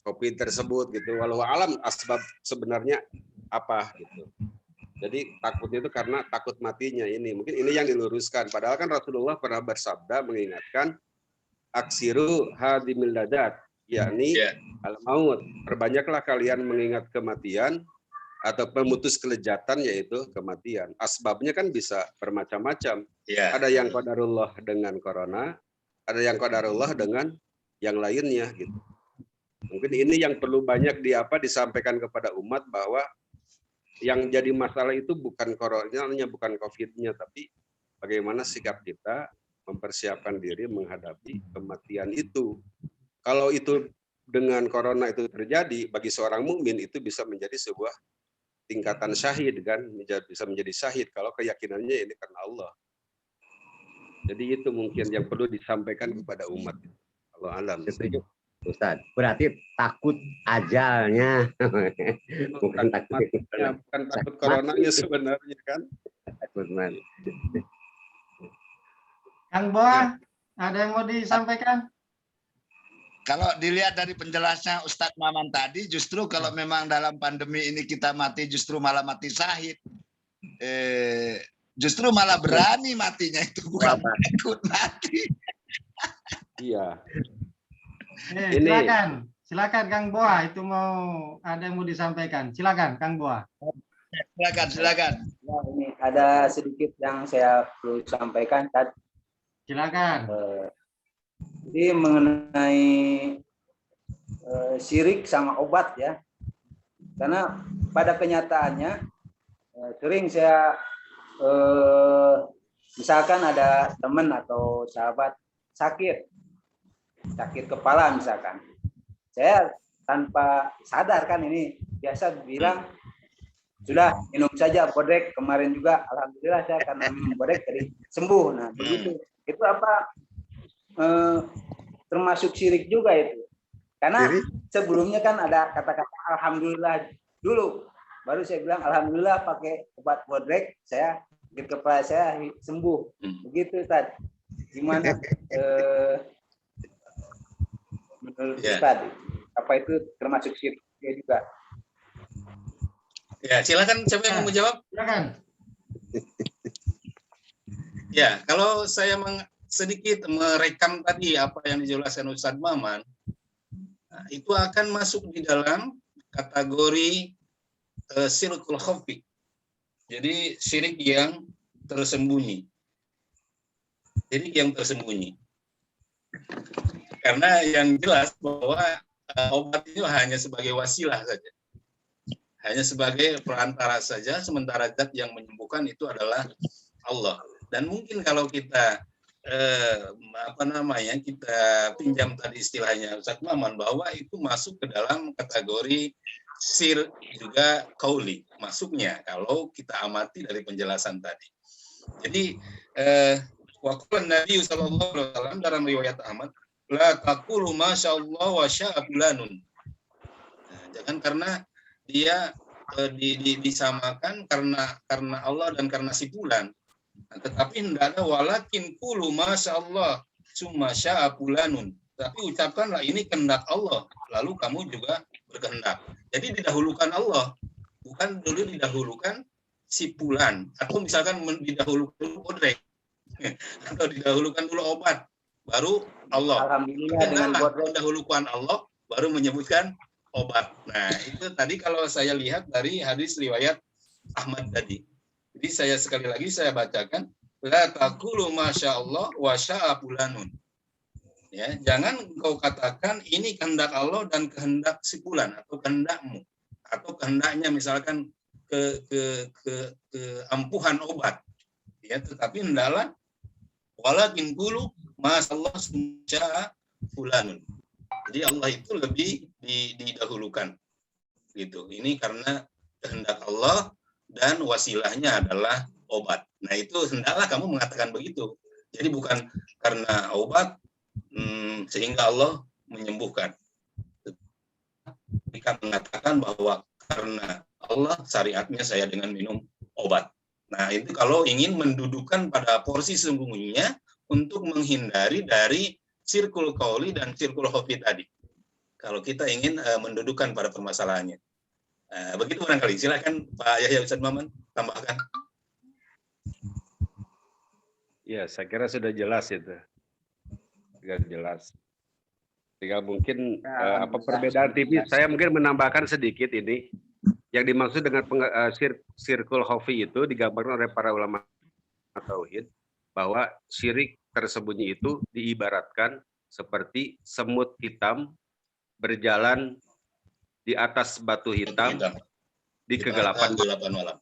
COVID tersebut gitu. Walau alam asbab sebenarnya apa gitu. Jadi takutnya itu karena takut matinya ini. Mungkin ini yang diluruskan. Padahal kan Rasulullah pernah bersabda mengingatkan aksiru hadimil ladat, yakni al-maut. Perbanyaklah kalian mengingat kematian atau pemutus kelezatan, yaitu kematian. Asbabnya kan bisa bermacam-macam. Ada yang qadarullah dengan corona, ada yang qadarullah dengan yang lainnya gitu. Mungkin ini yang perlu banyak disampaikan kepada umat, bahwa yang jadi masalah itu bukan coronanya, bukan COVID-nya, tapi bagaimana sikap kita mempersiapkan diri menghadapi kematian itu. Kalau itu dengan corona itu terjadi, bagi seorang mukmin itu bisa menjadi sebuah tingkatan syahid kan, bisa menjadi syahid kalau keyakinannya ini karena Allah. Jadi itu mungkin yang perlu disampaikan kepada umat. Allah alam. Setuju, Ustaz. Berarti takut ajalnya, bukan takut coronanya sebenarnya kan. Takut mati. Kang Boa, ada yang mau disampaikan? Kalau dilihat dari penjelasannya Ustadz Maman tadi, justru kalau memang dalam pandemi ini kita mati, justru malah mati syahid. Justru malah berani matinya, itu bukan takut mati. Iya. Silakan Kang Boa, itu ada yang mau disampaikan. Silakan Kang Boa. Silakan. Nah, ini ada sedikit yang saya perlu sampaikan. Silakan. Jadi mengenai syirik sama obat ya, karena pada kenyataannya sering saya misalkan ada teman atau sahabat sakit kepala misalkan, saya tanpa sadar kan ini biasa bilang sudah minum saja bodek, kemarin juga alhamdulillah saya karena minum bodek jadi sembuh. Nah begitu itu apa termasuk syirik juga itu, karena sebelumnya kan ada kata-kata alhamdulillah dulu, baru saya bilang alhamdulillah pakai obat bodek saya sakit kepala saya sembuh. Begitu tadi gimana menurut tadi apa itu termasuk syirik juga? Ya, silakan, siapa yang mau menjawab? Silakan. Ya, kalau saya sedikit merekam tadi apa yang dijelaskan Ustadz Maman, nah, itu akan masuk di dalam kategori syirkul khafi. Jadi syirik yang tersembunyi. Karena yang jelas bahwa obat itu hanya sebagai wasilah saja. Hanya sebagai perantara saja, sementara zat yang menyembuhkan itu adalah Allah. Dan mungkin kalau kita kita pinjam tadi istilahnya Ustadz Maman, bahwa itu masuk ke dalam kategori sir juga kauli masuknya kalau kita amati dari penjelasan tadi. Jadi waqala Nabi sallallahu alaihi wasallam dalam riwayat Ahmad, la taqulu masyaallah wa syaa fulanun. Nah, jangan karena dia disamakan karena Allah dan karena si fulan. Nah, tetapi tidak ada walakin qulu masyaallah summa syaa fulanun. tapi ucapkanlah ini kehendak Allah, lalu kamu juga berkehendak. Jadi didahulukan Allah, bukan dulu didahulukan si fulan, atau misalkan didahulukan dulu bodrek, atau didahulukan dulu obat, baru Allah. Alhamdulillah dengan bodrek. Mendahulukan Allah, baru menyebutkan obat. Nah, itu tadi kalau saya lihat dari hadis riwayat Ahmad tadi. Jadi saya sekali lagi saya bacakan, la taqulu masya Allah wa sya'a fulanun. Ya, jangan engkau katakan ini kehendak Allah dan kehendak si fulan atau kehendakmu atau kehendaknya misalkan keampuhan obat. Ya, tetapi hendaklah walakin qulu masallah sya'a fulanun. Jadi Allah itu lebih didahulukan. Gitu. Ini karena kehendak Allah dan wasilahnya adalah obat. Nah, itu hendaklah kamu mengatakan begitu. Jadi bukan karena obat sehingga Allah menyembuhkan. Jika mengatakan bahwa karena Allah syariatnya saya dengan minum obat. Nah, itu kalau ingin mendudukan pada porsi sesungguhnya untuk menghindari dari sirkul qauli dan sirkul khafi tadi. Kalau kita ingin mendudukan pada permasalahannya. Begitu barangkali. Silakan Pak Yahya Ustadz Maman tambahkan. Ya, saya kira sudah jelas itu. Sudah jelas. Tinggal mungkin perbedaan tipis. Saya mungkin menambahkan sedikit ini. Yang dimaksud dengan sirkul khafi itu digambarkan oleh para ulama tauhid bahwa syirik tersembunyi itu diibaratkan seperti semut hitam berjalan di atas batu hitam di kegelapan malam.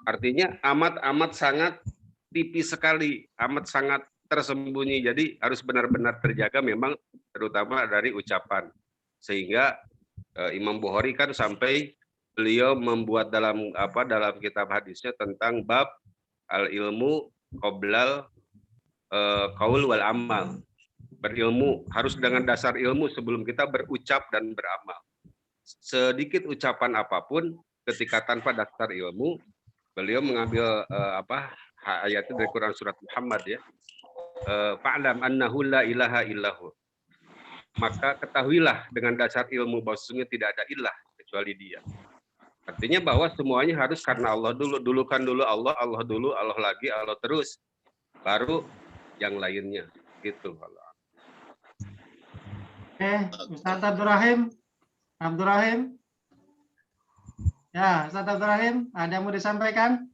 Artinya amat sangat tipis sekali, amat sangat tersembunyi. Jadi harus benar-benar terjaga memang terutama dari ucapan. Sehingga Imam Bukhari kan sampai beliau membuat dalam kitab hadisnya tentang bab al-ilmu qoblal qaul wal amal. Berilmu harus dengan dasar ilmu sebelum kita berucap dan beramal. Sedikit ucapan apapun ketika tanpa dasar ilmu, beliau mengambil ayat itu dari Quran surat Muhammad ya. Fa'lam annahu la ilaha illahu. Maka ketahuilah dengan dasar ilmu bahwa sesungguhnya tidak ada ilah kecuali Dia. Artinya bahwa semuanya harus karena Allah dulu. Dulukan dulu Allah, Allah dulu, Allah lagi, Allah terus. Baru yang lainnya. Gitu. Ustaz Abdurrahim. Ya, Ustaz Abdurrahim, ada yang mau disampaikan?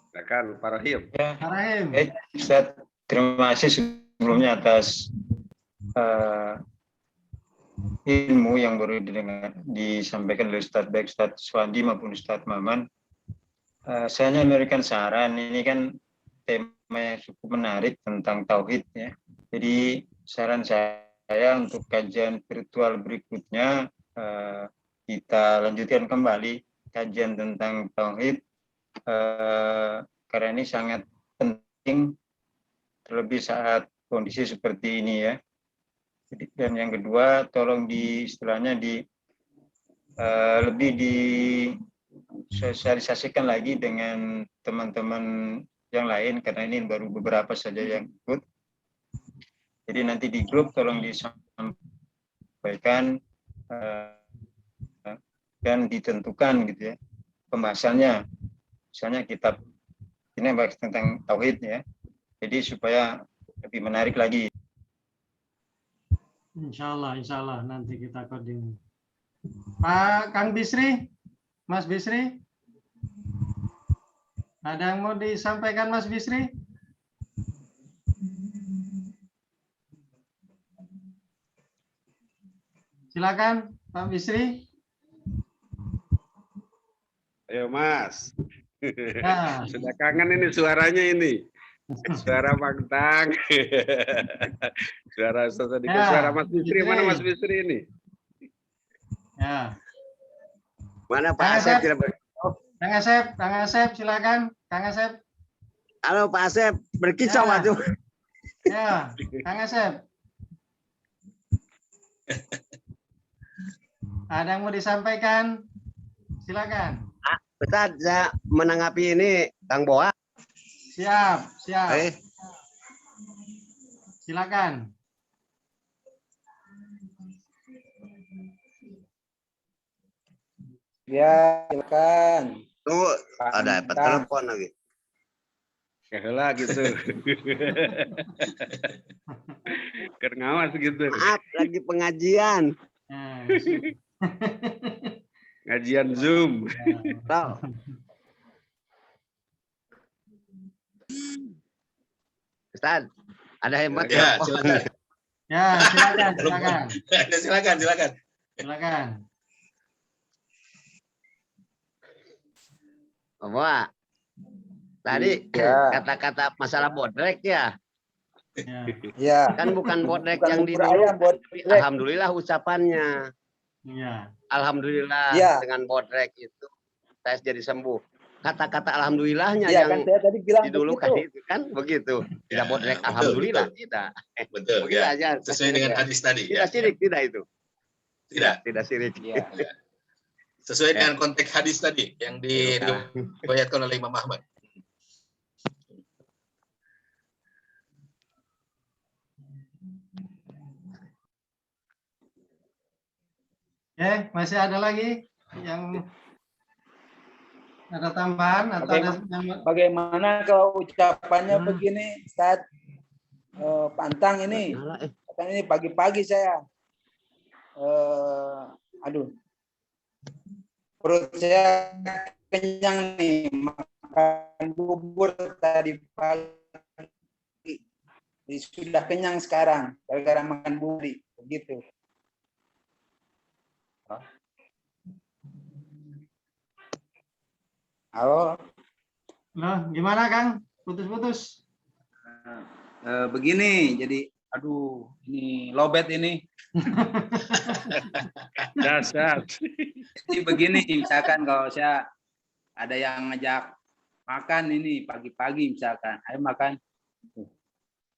Silakan, Pak Rahim. Ya, Pak Rahim. Ustaz, terima kasih sebelumnya atas ilmu yang baru disampaikan oleh Ustaz baik Ustaz Swandi maupun Ustaz Maman. Saya hanya memberikan saran, ini kan tema yang cukup menarik tentang tauhid ya. Jadi saran saya untuk kajian virtual berikutnya kita lanjutkan kembali kajian tentang tauhid karena ini sangat penting terlebih saat kondisi seperti ini ya. Dan yang kedua, tolong lebih disosialisasikan lagi dengan teman-teman yang lain karena ini baru beberapa saja yang ikut. Jadi nanti di grup tolong disampaikan dan ditentukan gitu ya pembahasannya. Misalnya kitab ini bahas tentang tauhid ya. Jadi supaya lebih menarik lagi. Insya Allah nanti kita coding. Pak Kang Bisri, Mas Bisri, ada yang mau disampaikan Mas Bisri? Silakan Pak Bisri. Ayo Mas. Ya. Sudah kangen ini suaranya ini. Suara Bang Tang. Suara sedikit ya, suara Mas Bisri. Mana Mas Bisri ini? Ya. Mana Pak Asep? Kang Asep, silakan. Kang Asep. Halo Pak Asep, berkicau ya. Aduh. Ya, Kang Asep. Ada yang mau disampaikan? Silakan. Ustaz, saya menanggapi ini Kang Boa. Siap. Silakan. Ya, silakan. Tunggu, ada apa telepon lagi? Ya lah gitu. Kerngawas gitu. Maaf, lagi pengajian. Ngajian Zoom. Tahu. Ustaz, ada hemat Ya, telepon. silakan. Ya, silakan, silakan. Silakan. Silakan. Bapak, tadi Ya. kata-kata masalah bodrek ya. Ya. Kan bukan bodrek Bukan yang bubur ayam, didulukan, tapi bodrek. alhamdulillah ucapannya. Iya. Alhamdulillah Ya. dengan bodrek itu saya jadi sembuh. Kata-kata alhamdulillahnya Iya, yang kan saya tadi bilang didulukan begitu. itu kan begitu. Tidak Ya, bodrek betul, alhamdulillah, betul. tidak. Betul Begitu ya. aja. Sesuai dengan hadis tadi. Tidak sirik, tidak itu. Tidak. Sirik. Iya. Sesuai dengan konteks hadis tadi yang diriwayatkan oleh Imam Ahmad. Masih ada lagi yang ada tambahan atau ada yang Bagaimana kalau ucapannya begini, Ustaz? Pantang ini. Kan ini pagi-pagi saya. Aduh. Perut saya kenyang nih, makan bubur tadi pagi. Sudah kenyang sekarang gara-gara makan bubur begitu. Halo. Loh, gimana Kang? Putus-putus. Begini, jadi aduh, ini lobet ini. Dasar. Jadi begini, misalkan kalau saya ada yang ngajak makan ini pagi-pagi misalkan, ayo makan.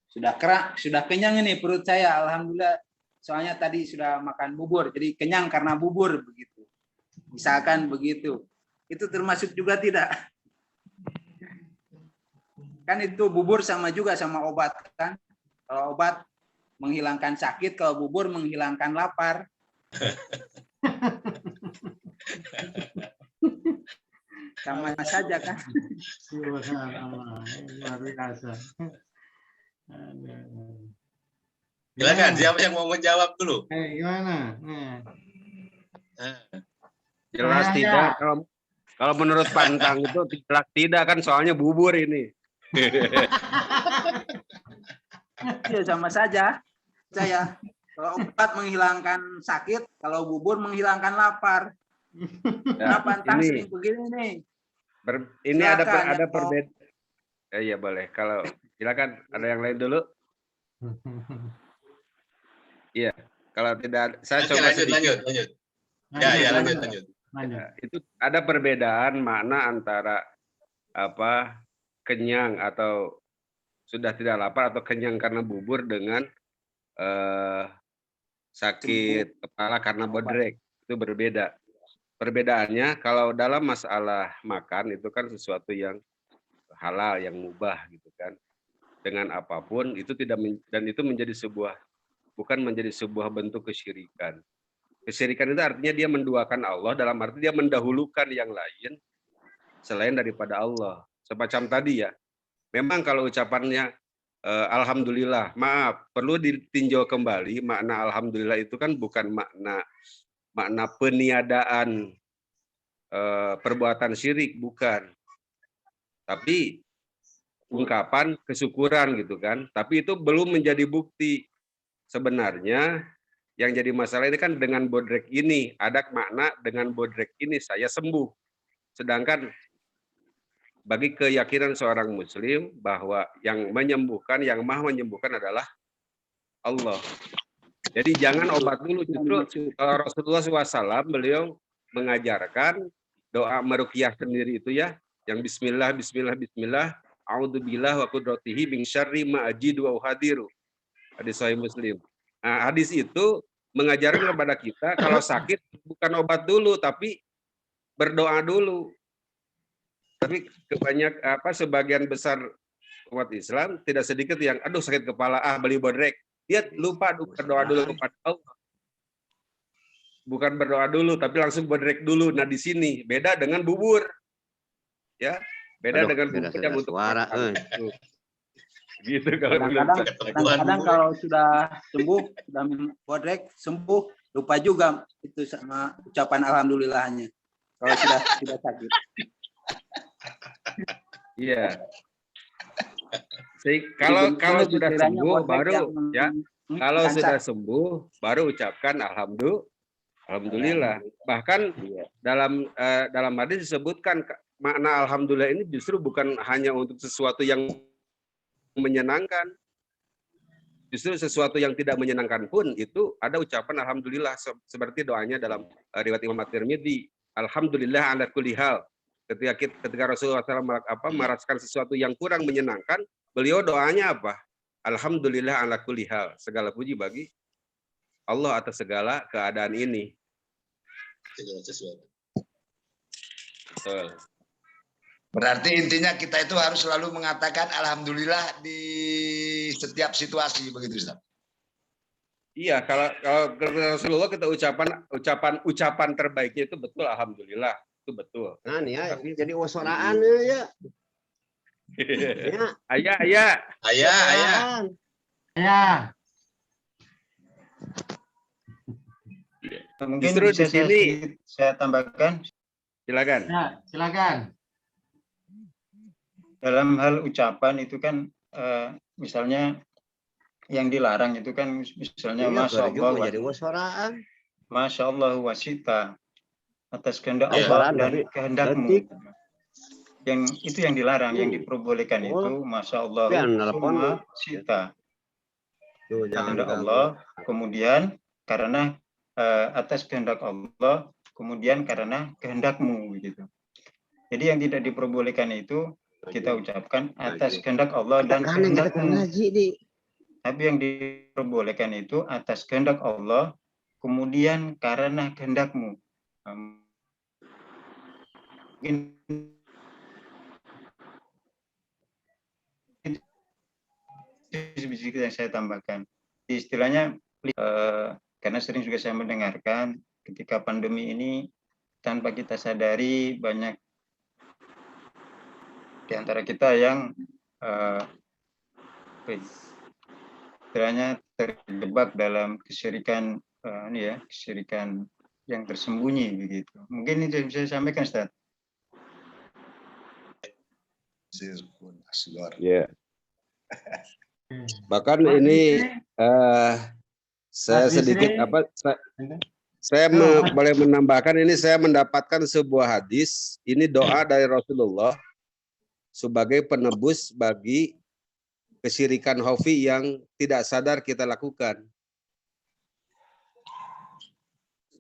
Sudah kenyang ini perut saya, alhamdulillah. Soalnya tadi sudah makan bubur, jadi kenyang karena bubur begitu. Misalkan begitu. Itu termasuk juga tidak? Kan itu bubur sama juga sama obat kan? Kalau obat menghilangkan sakit, kalau bubur menghilangkan lapar. Sama saja kan? Subhanallah, luar biasa. Silakan, siapa yang mau menjawab dulu? Gimana? Jelas Saya- tidak. Kalau menurut Pantang itu jelas tidak kan soalnya bubur ini. Ya sama saja. Saya kalau obat menghilangkan sakit, kalau bubur menghilangkan lapar. Ya, Pantang ini sering begini nih. ini Silakan, ada yang perbedaan. Iya boleh. Kalau silakan ada yang lain dulu. Iya. Kalau tidak, saya Oke, coba lanjut. sedikit. Ya, lanjut. Itu ada perbedaan makna antara kenyang atau sudah tidak lapar atau kenyang karena bubur dengan sakit kepala karena bodrek. Itu berbeda. Perbedaannya kalau dalam masalah makan itu kan sesuatu yang halal, yang mubah gitu kan. Dengan apapun itu dan itu menjadi bukan menjadi sebuah bentuk kesyirikan. Kesyirikan itu artinya dia menduakan Allah, dalam arti dia mendahulukan yang lain selain daripada Allah. Semacam tadi ya. Memang kalau ucapannya alhamdulillah, maaf, perlu ditinjau kembali makna alhamdulillah itu kan bukan makna peniadaan perbuatan syirik, bukan. Tapi ungkapan kesyukuran gitu kan. Tapi itu belum menjadi bukti. Sebenarnya yang jadi masalah ini kan dengan bodrek ini, ada makna dengan bodrek ini saya sembuh. Sedangkan bagi keyakinan seorang muslim bahwa yang menyembuhkan, yang maha menyembuhkan adalah Allah. Jadi jangan obat dulu, justru Rasulullah SAW beliau mengajarkan doa meruqyah sendiri itu ya, yang bismillah, a'udzubillah wa qudratihi min syarri ma ajidu wa uhadiru. Hadis Sahih Muslim. Nah, hadis itu mengajarkan kepada kita kalau sakit bukan obat dulu tapi berdoa dulu. Tapi sebagian besar umat Islam tidak sedikit yang aduh sakit kepala beli bodrek. Dia lupa berdoa dulu kepada Allah. bukan berdoa dulu, tapi langsung bodrek dulu. Nah di sini beda dengan bubur, ya, beda dengan bubur yang untuk suara. Gitu kalau kadang kalau sudah sembuh, sudah minum bodrek sembuh, lupa juga itu sama ucapan alhamdulillahnya. Kalau sudah sakit. Iya. Kalau sudah sembuh baru ya. Kalau sudah sembuh baru ucapkan alhamdulillah. Bahkan dalam hadis disebutkan makna alhamdulillah ini justru bukan hanya untuk sesuatu yang menyenangkan. Justru sesuatu yang tidak menyenangkan pun itu ada ucapan alhamdulillah, seperti doanya dalam riwayat Imam At-Tirmidzi, alhamdulillah ala kulli hal. Ketika Rasulullah SAW merasakan sesuatu yang kurang menyenangkan, beliau doanya apa? Alhamdulillah ala kulli hal. Segala puji bagi Allah atas segala keadaan ini. Segala sesuatu. Betul. Berarti intinya kita itu harus selalu mengatakan alhamdulillah di setiap situasi, begitu Ustaz. Iya, kalau Rasulullah kita ucapan terbaiknya itu betul alhamdulillah, itu betul. Nah, nih ya, jadi wasoraan ya. Ayah. Mungkin justru bisa di sini saya tambahkan. Silakan. Ya, silakan. Dalam hal ucapan itu kan misalnya yang dilarang itu kan misalnya Masya Allah wasita atas kehendak Allah dan kehendakmu. Yang itu yang dilarang, yang diperbolehkan itu Masya Allah wasita kehendak Allah, kemudian karena atas kehendak Allah, kemudian karena kehendakmu gitu. Jadi yang tidak diperbolehkan itu kita ucapkan atas kehendak Allah dan kehendakmu. Tapi yang diperbolehkan itu atas kehendak Allah, kemudian karena kehendakmu. Mungkin yang saya tambahkan. Istilahnya, karena sering juga saya mendengarkan ketika pandemi ini, tanpa kita sadari banyak di antara kita yang istilahnya terjebak dalam kesyirikan kesyirikan yang tersembunyi begitu. Mungkin itu yang bisa saya sampaikan, Ustaz. Ya. Bahkan ini saya sedikit saya boleh menambahkan, ini saya mendapatkan sebuah hadis, ini doa dari Rasulullah sebagai penebus bagi kesyirikan khafi yang tidak sadar kita lakukan.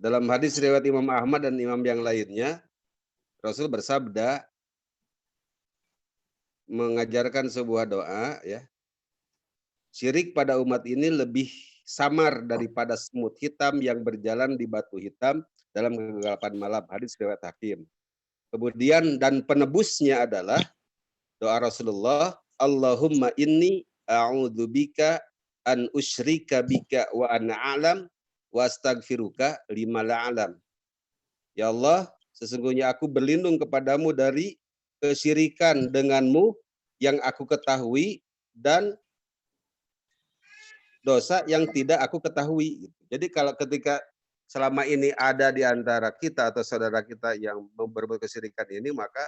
Dalam hadis riwayat Imam Ahmad dan imam yang lainnya, Rasul bersabda mengajarkan sebuah doa, ya. Syirik pada umat ini lebih samar daripada semut hitam yang berjalan di batu hitam dalam kegelapan malam. Hadis riwayat Hakim. Kemudian dan penebusnya adalah doa Rasulullah, Allahumma inni a'udzubika an usyrika bika wa ana a'lam wa astaghfiruka lima la a'lam. Ya Allah, sesungguhnya aku berlindung kepadamu dari kesyirikan denganmu yang aku ketahui dan dosa yang tidak aku ketahui. Jadi kalau ketika selama ini ada di antara kita atau saudara kita yang berbuat kesyirikan ini, maka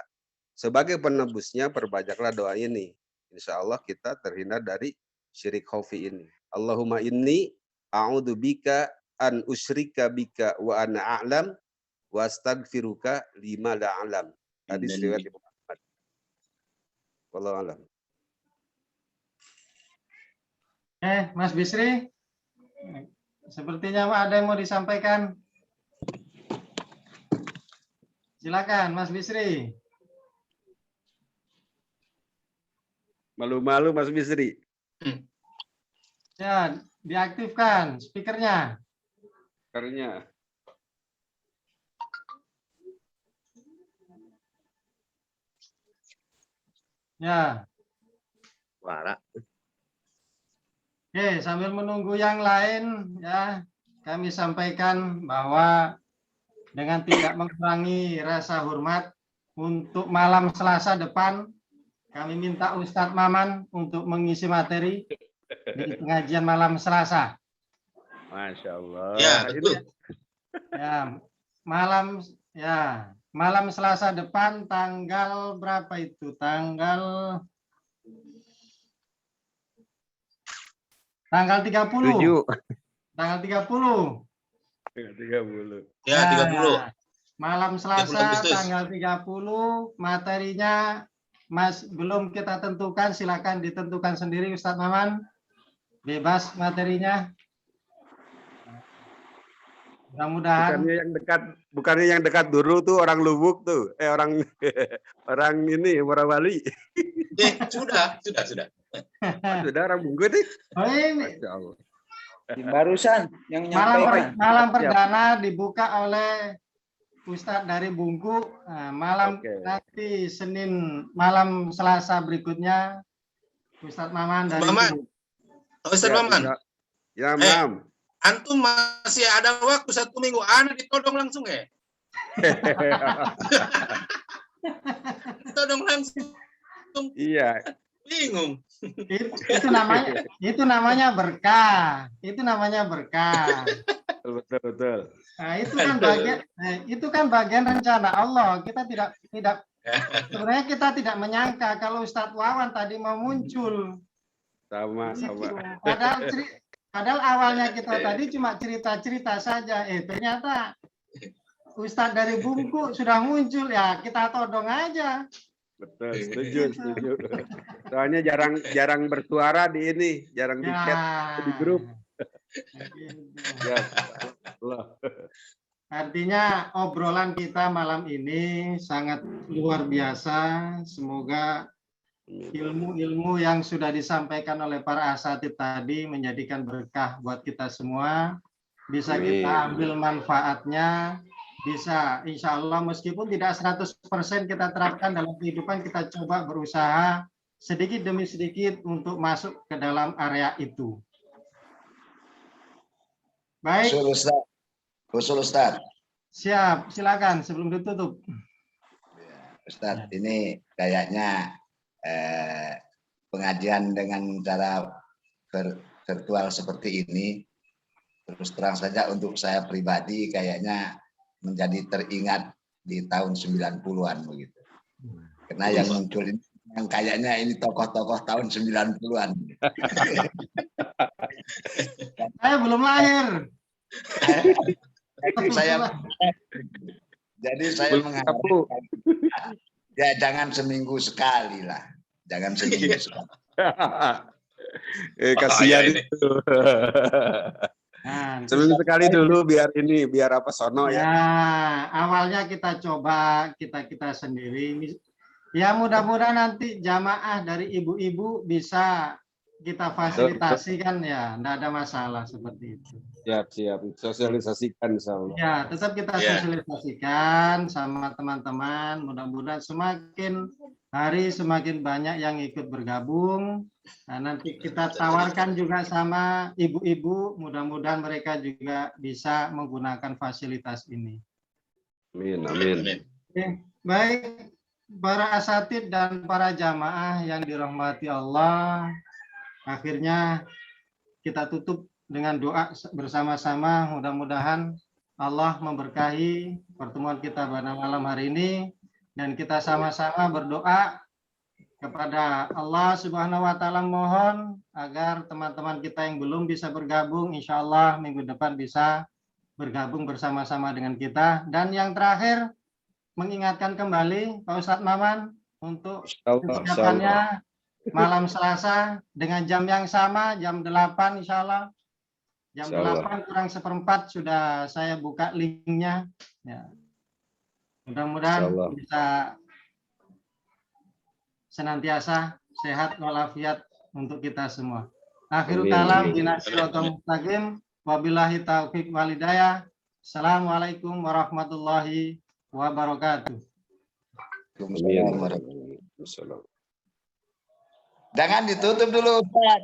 sebagai penebusnya perbanyaklah doa ini. Insya Allah kita terhindar dari syirik khafi ini. Allahumma inni a'udzubika an usyrika bika wa ana a'lam wa astaghfiruka lima la a'lam. Hadis riwayat Imam Ahmad. Wallahu a'lam. Mas Bisri, sepertinya ada yang mau disampaikan. Silakan, Mas Bisri. Malu-malu Mas Bisri. Ya, diaktifkan speakernya. Speakernya. Ya. Suara. Oke, sambil menunggu yang lain, ya, kami sampaikan bahwa dengan tidak mengurangi rasa hormat, untuk malam Selasa depan kami minta Ustadz Maman untuk mengisi materi di pengajian malam Selasa. Masya Allah. Ya, betul. Ya, malam Selasa depan tanggal berapa itu? Tanggal 30. 7. Tanggal 30. 30. Ya, 30. Malam 30 Selasa Agustus. tanggal 30, materinya belum kita tentukan, silakan ditentukan sendiri Ustadz Maman. Bebas materinya. Mudah-mudahan. Bukannya yang dekat dulu tuh orang Lubuk tuh. Orang ini orang Bali. Sudah. Sudah orang Bungku nih. Oh, ini. Masya Allah. Barusan yang nyampaikan. Malam perdana dibuka oleh Ustadz dari Bungku. Nah, malam nanti Senin, malam Selasa berikutnya Ustadz Maman dari Bungku. Ustadz Maman. Ya, Mam. Antum masih ada waktu 1 minggu. Anak ditodong langsung ya. Ditodong langsung. Iya. Bingung. Itu namanya berkah. Itu namanya berkah. Betul. Nah, itu kan bagian rencana Allah. Kita tidak sebenarnya kita tidak menyangka kalau Ustadz Wawan tadi mau muncul. Sama. Padahal awalnya kita tadi cuma cerita-cerita saja. Ternyata Ustadz dari Bungku sudah muncul, ya kita todong aja. Betul, setuju. Soalnya jarang bersuara di ini, jarang di chat di grup. Ya, Allah. Artinya obrolan kita malam ini sangat luar biasa. Semoga ilmu-ilmu yang sudah disampaikan oleh para asatidz tadi menjadikan berkah buat kita semua. Bisa kita ambil manfaatnya, bisa insya Allah meskipun tidak 100% kita terapkan dalam kehidupan, kita coba berusaha sedikit demi sedikit untuk masuk ke dalam area itu. Baik. Usul Ustaz. Siap, silakan sebelum ditutup. Ustaz, ini kayaknya pengajian dengan cara virtual seperti ini, terus terang saja untuk saya pribadi kayaknya menjadi teringat di tahun 90-an begitu. Karena yang muncul ini yang kayaknya ini tokoh-tokoh tahun 90-an. Saya belum lahir. Jadi saya mengharapkan ya jangan seminggu sekali lah. Jangan seminggu sekali. Kasihan itu. Nah, seminggu sekali dulu biar apa sono ya. Awalnya kita coba kita sendiri. Ya mudah-mudahan nanti jamaah dari ibu-ibu bisa kita fasilitasi kan ya, enggak ada masalah seperti itu. Siap, sosialisasikan insyaallah. Ya, tetap kita sosialisasikan sama teman-teman. Mudah-mudahan semakin hari semakin banyak yang ikut bergabung. Nah, nanti kita tawarkan juga sama ibu-ibu, mudah-mudahan mereka juga bisa menggunakan fasilitas ini. Amin. Oke, baik para asatidz dan para jamaah yang dirahmati Allah. Akhirnya kita tutup dengan doa bersama-sama. Mudah-mudahan Allah memberkahi pertemuan kita pada malam hari ini, dan kita sama-sama berdoa kepada Allah Subhanahu wa Ta'ala, mohon agar teman-teman kita yang belum bisa bergabung, insya Allah minggu depan bisa bergabung bersama-sama dengan kita. Dan yang terakhir, mengingatkan kembali Pak Ustadz Maman untuk persiapannya malam Selasa dengan jam yang sama, jam 8 insya Allah. Jam 8 kurang seperempat sudah saya buka linknya. Ya. Mudah-mudahan bisa senantiasa sehat walafiat untuk kita semua. Akhirul kalam, binasiratul mustaqim, wabillahi taufiq walhidayah. Assalamualaikum warahmatullahi wabarakatuh. Jangan ditutup dulu, Ustaz.